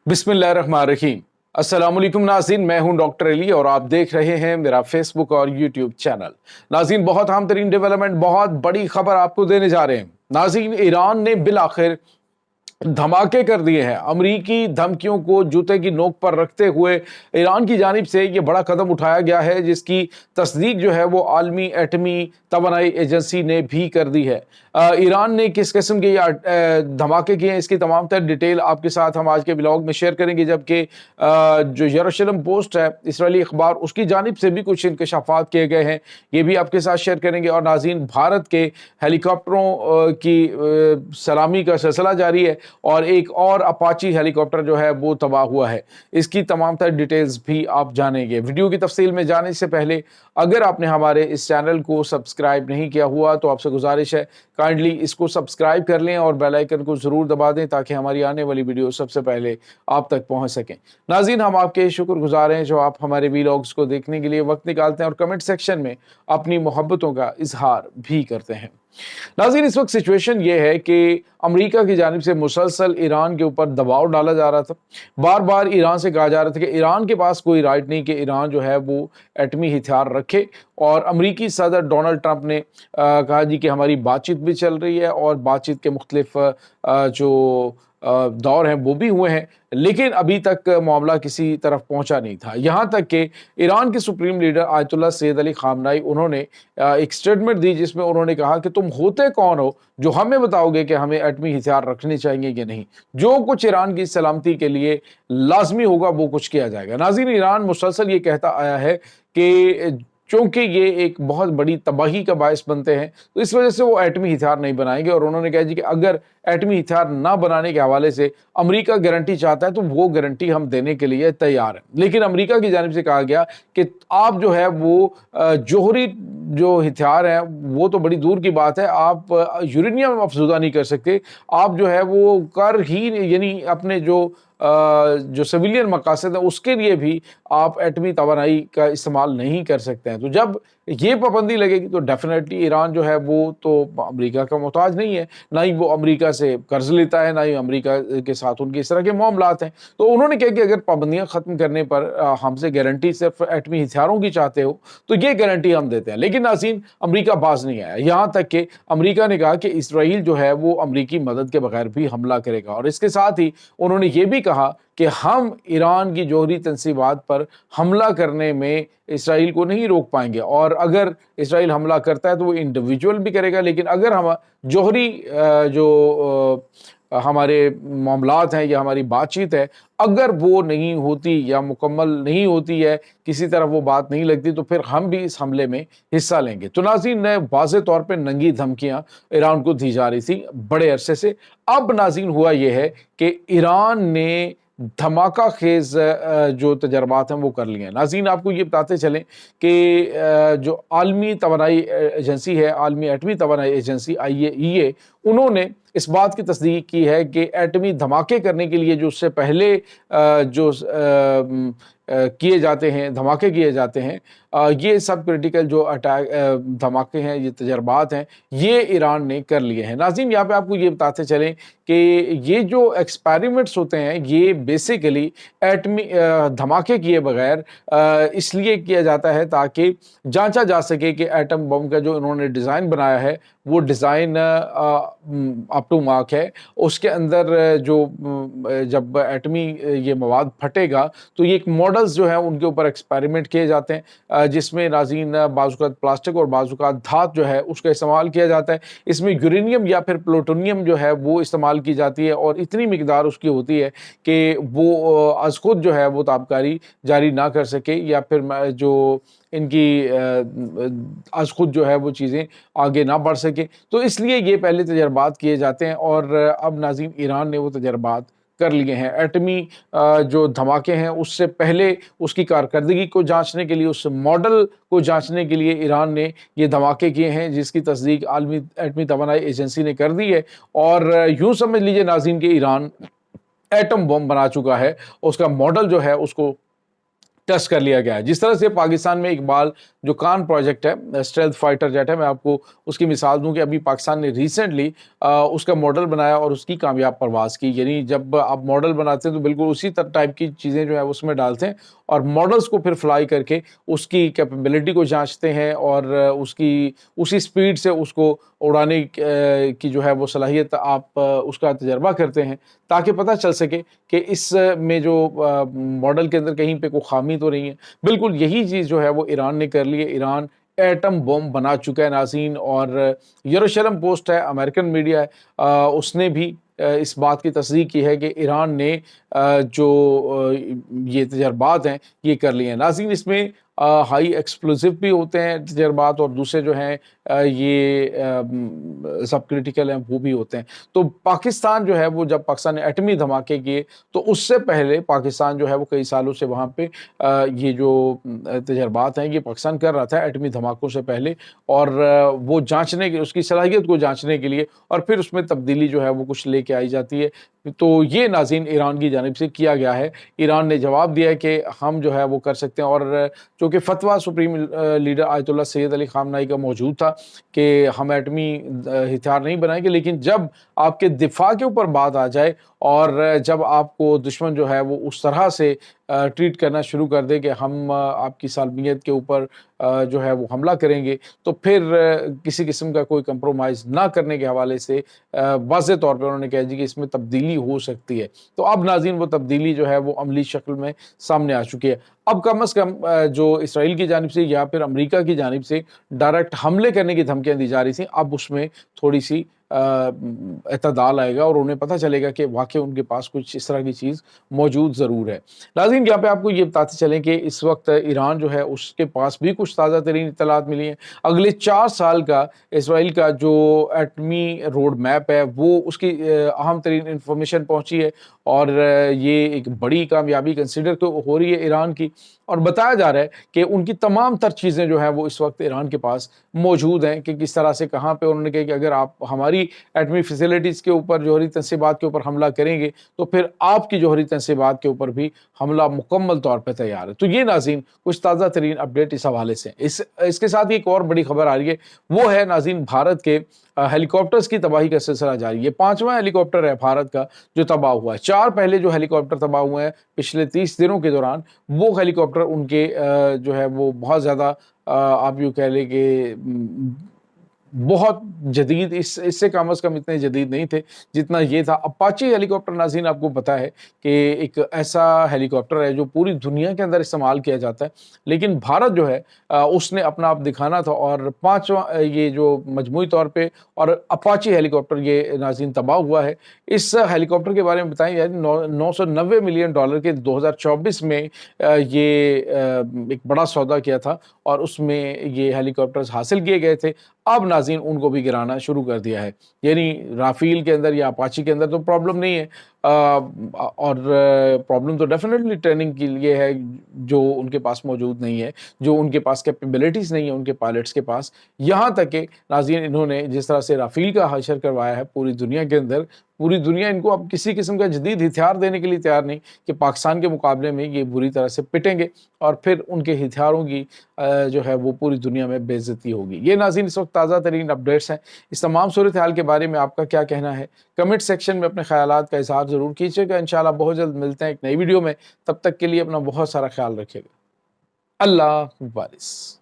बिस्मिल्लाहिर्रहमानिर्रहीम। अस्सलाम वालेकुम नाज़रीन, मैं हूं डॉक्टर अली और आप देख रहे हैं मेरा फेसबुक और यूट्यूब चैनल। नाज़रीन, बहुत अहम तरीन डेवलपमेंट, बहुत बड़ी खबर आपको देने जा रहे हैं। नाज़रीन, ईरान ने बिल आखिर धमाके कर दिए हैं। अमरीकी धमकियों को जूते की नोक पर रखते हुए ईरान की जानिब से ये बड़ा कदम उठाया गया है, जिसकी तस्दीक जो है वो आलमी एटमी तवानाई एजेंसी ने भी कर दी है। ईरान ने किस किस्म के धमाके किए हैं, इसकी तमाम तर डिटेल आपके साथ हम आज के ब्लॉग में शेयर करेंगे। जबकि जो यरूशलेम पोस्ट है, इसराइली अखबार, उसकी जानिब से भी कुछ इंकशाफात किए गए हैं, ये भी आपके साथ शेयर करेंगे। और नाज़रीन, भारत के हेलीकॉप्टरों की सलामी का सिलसिला जारी है और एक और अपाची हेलीकॉप्टर जो है वो तबाह हुआ है। इसकी तमाम तर डिटेल्स भी आप जानेंगे। वीडियो की तफसील में जाने से पहले अगर आपने हमारे इस चैनल को सब्सक्राइब नहीं किया हुआ तो आपसे गुजारिश है, काइंडली इसको सब्सक्राइब कर लें और बेल आइकन को ज़रूर दबा दें ताकि हमारी आने वाली वीडियो सबसे पहले आप तक पहुंच सकें। नाज़रीन, हम आपके शुक्रगुजार हैं जो आप हमारे वीलॉग्स को देखने के लिए वक्त निकालते हैं और कमेंट सेक्शन में अपनी मोहब्बतों का इजहार भी करते हैं। नाज़रीन, इस वक्त सिचुएशन ये है कि अमेरिका की जानिब से मुसलसल ईरान के ऊपर दबाव डाला जा रहा था। बार बार ईरान से कहा जा रहा था कि ईरान के पास कोई राइट नहीं कि ईरान जो है वो एटमी हथियार रखे। और अमेरिकी सदर डोनाल्ड ट्रंप ने कहा जी कि हमारी बातचीत भी चल रही है और बातचीत के मुख्तलिफ जो दौर हैं वो भी हुए हैं, लेकिन अभी तक मामला किसी तरफ पहुंचा नहीं था। यहाँ तक कि ईरान के supreme leader Ayatollah Syed Ali खामनाई, उन्होंने एक स्टेटमेंट दी जिसमें उन्होंने कहा कि तुम होते कौन हो जो हमें बताओगे कि हमें एटमी हथियार रखने चाहिए कि नहीं। जो कुछ ईरान की सलामती के लिए लाजमी होगा वो कुछ किया जाएगा। नाज़रीन, ईरान मुसलसल ये कहता आया है कि चूंकि ये एक बहुत बड़ी तबाही का बायस बनते हैं तो इस वजह से वो एटमी हथियार नहीं बनाएंगे। और उन्होंने कहा जी कि अगर एटमी हथियार ना बनाने के हवाले से अमेरिका गारंटी चाहता है तो वो गारंटी हम देने के लिए तैयार हैं। लेकिन अमेरिका की जानिब से कहा गया कि आप जो है वो जोहरी जो हथियार है वो तो बड़ी दूर की बात है, आप यूरेनियम अफजुदा नहीं कर सकते। आप जो है वो कर ही यानी अपने जो सिविलियन मकासद है उसके लिए भी आप एटमी तवानाई का इस्तेमाल नहीं कर सकते हैं। तो जब ये पाबंदी लगेगी तो डेफिनेटली ईरान जो है वो तो अमेरिका का मोहताज नहीं है, ना ही वो अमेरिका से कर्ज लेता है, ना ही अमेरिका के साथ उनके इस तरह के मामलात हैं। तो उन्होंने कहा कि अगर पाबंदियां ख़त्म करने पर हमसे गारंटी सिर्फ एटमी हथियारों की चाहते हो तो ये गारंटी हम देते हैं। लेकिन नाज़रीन, अमेरिका बाज नहीं आया। यहाँ तक कि अमेरिका ने कहा कि इसराइल जो है वो अमेरिकी मदद के बगैर भी हमला करेगा। और इसके साथ ही उन्होंने ये भी कहा कि हम ईरान की जौहरी तंसीबात पर हमला करने में इसराइल को नहीं रोक पाएंगे। और अगर इसराइल हमला करता है तो वो इंडिविजुअल भी करेगा, लेकिन अगर हम जौहरी हमारे मामलात हैं या हमारी बातचीत है, अगर वो नहीं होती या मुकम्मल नहीं होती है, किसी तरह वो बात नहीं लगती, तो फिर हम भी इस हमले में हिस्सा लेंगे। तो नाज़रीन, वाज़े तौर पे नंगी धमकियां ईरान को दी जा रही थी बड़े अरसे से। अब नाज़रीन हुआ ये है कि ईरान ने धमाका खेज जो तजर्बात हैं वो कर लिए हैं। नाज़रीन, आपको ये बताते चलें कि जो आलमी तवानाई एजेंसी है, आलमी एटमी तवानाई एजेंसी IAEA, उन्होंने इस बात की तस्दीक की है कि एटमी धमाके करने के लिए जो उससे पहले जो किए जाते हैं, धमाके किए जाते हैं, ये सब क्रिटिकल जो अटैक धमाके हैं, ये तजर्बात हैं, ये ईरान ने कर लिए हैं। नाज़रीन, यहाँ पे आपको ये बताते चलें कि ये जो एक्सपेरिमेंट्स होते हैं ये बेसिकली एटमी धमाके किए बगैर इसलिए किया जाता है ताकि जांचा जा सके कि एटम बम का जो इन्होंने डिज़ाइन बनाया है वो डिज़ाइन अप टू मार्क है। उसके अंदर जो जब एटमी ये मवाद फटेगा तो ये एक मॉडल्स जो है उनके ऊपर एक्सपेरिमेंट किए जाते हैं, जिसमें नाज़रीन बाज़-औक़ात प्लास्टिक और बाज़-औक़ात धात जो है उसका इस्तेमाल किया जाता है। इसमें यूरेनियम या फिर प्लूटोनियम जो है वो इस्तेमाल की जाती है और इतनी मिकदार उसकी होती है कि वो अज़ खुद जो है वो ताबकारी जारी ना कर सके या फिर जो इनकी अज़ खुद जो है वो चीज़ें आगे ना बढ़ सके। तो इसलिए ये पहले तजर्बात किए जाते हैं और अब नाज़रीन ईरान ने वो तजर्बात कर लिए हैं। एटमी जो धमाके हैं उससे पहले उसकी कारकर्दगी को जांचने के लिए, उस मॉडल को जांचने के लिए ईरान ने ये धमाके किए हैं, जिसकी तस्दीक आलमी एटमी तवानाई एजेंसी ने कर दी है। और यूँ समझ लीजिए नाज़रीन कि ईरान एटम बम बना चुका है, उसका मॉडल जो है उसको टेस्ट कर लिया गया है। जिस तरह से पाकिस्तान में इकबाल जो कान प्रोजेक्ट है, स्टेल्थ फाइटर जेट है, मैं आपको उसकी मिसाल दूं कि अभी पाकिस्तान ने रिसेंटली उसका मॉडल बनाया और उसकी कामयाब परवाज़ की। यानी जब आप मॉडल बनाते हैं तो बिल्कुल उसी टाइप की चीज़ें जो है उसमें डालते हैं और मॉडल्स को फिर फ्लाई करके उसकी कैपेबिलिटी को जांचते हैं और उसकी उसी स्पीड से उसको उड़ाने की जो है वो सलाहियत आप उसका तजर्बा करते हैं, ताकि पता चल सके कि इस में जो मॉडल के अंदर कहीं पे कोई खामी तो नहीं है। बिल्कुल यही चीज़ जो है वो ईरान ने कर ली है। ईरान एटम बम बना चुका है नाज़रीन, और यरूशलेम पोस्ट है, अमेरिकन मीडिया है, उसने भी इस बात की तस्दीक की है कि ईरान ने जो ये तजर्बात हैं ये कर लिए हैं। नाज़रीन इसमें हाई एक्सप्लोसिव भी होते हैं तजर्बात, और दूसरे जो हैं ये सब क्रिटिकल हैं वो भी होते हैं। तो पाकिस्तान जो है वो जब पाकिस्तान ने एटमी धमाके किए तो उससे पहले पाकिस्तान जो है वो कई सालों से वहाँ पे ये जो तजर्बात हैं ये पाकिस्तान कर रहा था एटमी धमाकों से पहले, और वो जांचने के उसकी सलाहियत को जांचने के लिए, और फिर उसमें तब्दीली जो है वो कुछ लेके आई जाती है। तो ये नाज़रीन ईरान की जानिब से किया गया है। ईरान ने जवाब दिया है कि हम जो है वो कर सकते हैं, और चूँकि फतवा supreme leader Ayatollah Syed Ali Khamenei का मौजूद था कि हम एटमी हथियार नहीं बनाएंगे, लेकिन जब आपके दिफा के ऊपर बात आ जाए और जब आपको दुश्मन जो है वो उस तरह से ट्रीट करना शुरू कर दे कि हम आपकी सालमियत के ऊपर जो है वो हमला करेंगे, तो फिर किसी किस्म का कोई कंप्रोमाइज़ ना करने के हवाले से वाज़ेह तौर पे उन्होंने कहा जी कि इसमें तब्दीली हो सकती है। तो अब नाज़रीन वो तब्दीली जो है वो अमली शक्ल में सामने आ चुकी है। अब कम अज़ कम जो इसराइल की जानिब से या फिर अमेरिका की जानिब से डायरेक्ट हमले करने की धमकियाँ दी जा रही थी, अब उसमें थोड़ी सी एतदाल आएगा और उन्हें पता चलेगा कि वाक़ई उनके पास कुछ इस तरह की चीज़ मौजूद ज़रूर है। नाज़रीन यहाँ पे आपको ये बताते चलें कि इस वक्त ईरान जो है उसके पास भी कुछ ताज़ा तरीन इत्तलात मिली हैं। अगले 4 साल का इसराइल का जो एटमी रोड मैप है वो उसकी अहम तरीन इंफॉर्मेशन पहुँची है, और ये एक बड़ी कामयाबी कंसिडर तो हो रही है ईरान की, और बताया जा रहा है कि उनकी तमाम तर चीज़ें जो हैं वो इस वक्त ईरान के पास मौजूद हैं कि किस तरह से कहाँ पे उन्होंने कहा कि अगर आप हमारी एटमी फैसिलिटीज़ के ऊपर जौहरी तनसीबात के ऊपर हमला करेंगे तो फिर आपकी जौहरी तनसीबात के ऊपर भी हमला मुकम्मल तौर पर तैयार है। तो ये नाज़रीन कुछ ताज़ा तरीन अपडेट इस हवाले से। इसके साथ ही एक और बड़ी खबर आ रही है, वो है नाज़रीन भारत के हेलीकॉप्टर्स की तबाही का सिलसिला जारी है। 5वां हेलीकॉप्टर है भारत का जो तबाह हुआ है। 4 पहले जो हेलीकॉप्टर तबाह हुए हैं पिछले 30 दिनों के दौरान, वो हेलीकॉप्टर उनके जो है वो बहुत ज़्यादा आप यूँ कह लें कि बहुत जदीद, इससे कम अज़ कम इतने जदीद नहीं थे जितना ये था। अपाची हेलीकॉप्टर नाज़रीन आपको पता है कि एक ऐसा हेलीकॉप्टर है जो पूरी दुनिया के अंदर इस्तेमाल किया जाता है, लेकिन भारत जो है उसने अपना आप दिखाना था, और 5वां ये जो मजमूई तौर पे और अपाची हेलीकॉप्टर ये नाज़रीन तबाह हुआ है। इस हेलीकॉप्टर के बारे में बताएं यार, 990 मिलियन डॉलर के 2024 में ये एक बड़ा सौदा किया था और उसमें ये हेलीकॉप्टर्स हासिल किए गए थे। अब नाज़रीन उनको भी गिराना शुरू कर दिया है। यानी राफेल के अंदर या अपाची के अंदर तो प्रॉब्लम नहीं है, और प्रॉब्लम तो डेफिनेटली ट्रेनिंग के लिए है जो उनके पास मौजूद नहीं है, जो उनके पास कैपेबिलिटीज़ नहीं है उनके पायलट्स के पास। यहाँ तक कि नाज़रीन इन्होंने जिस तरह से राफेल का हशर करवाया है पूरी दुनिया के अंदर, पूरी दुनिया इनको अब किसी किस्म का जदीद हथियार देने के लिए तैयार नहीं कि पाकिस्तान के मुकाबले में ये बुरी तरह से पिटेंगे और फिर उनके हथियारों की जो है वो पूरी दुनिया में बेइज्जती होगी। ये नाज़रीन इस वक्त ताज़ा तरीन अपडेट्स हैं। इस तमाम सूरत हाल के बारे में आपका क्या कहना है? कमेंट सेक्शन में अपने ख़यालात का इज़हार ज़रूर कीजिएगा। इंशाअल्लाह बहुत जल्द मिलते हैं एक नई वीडियो में। तब तक के लिए अपना बहुत सारा ख्याल रखिएगा। अल्लाह वारिस।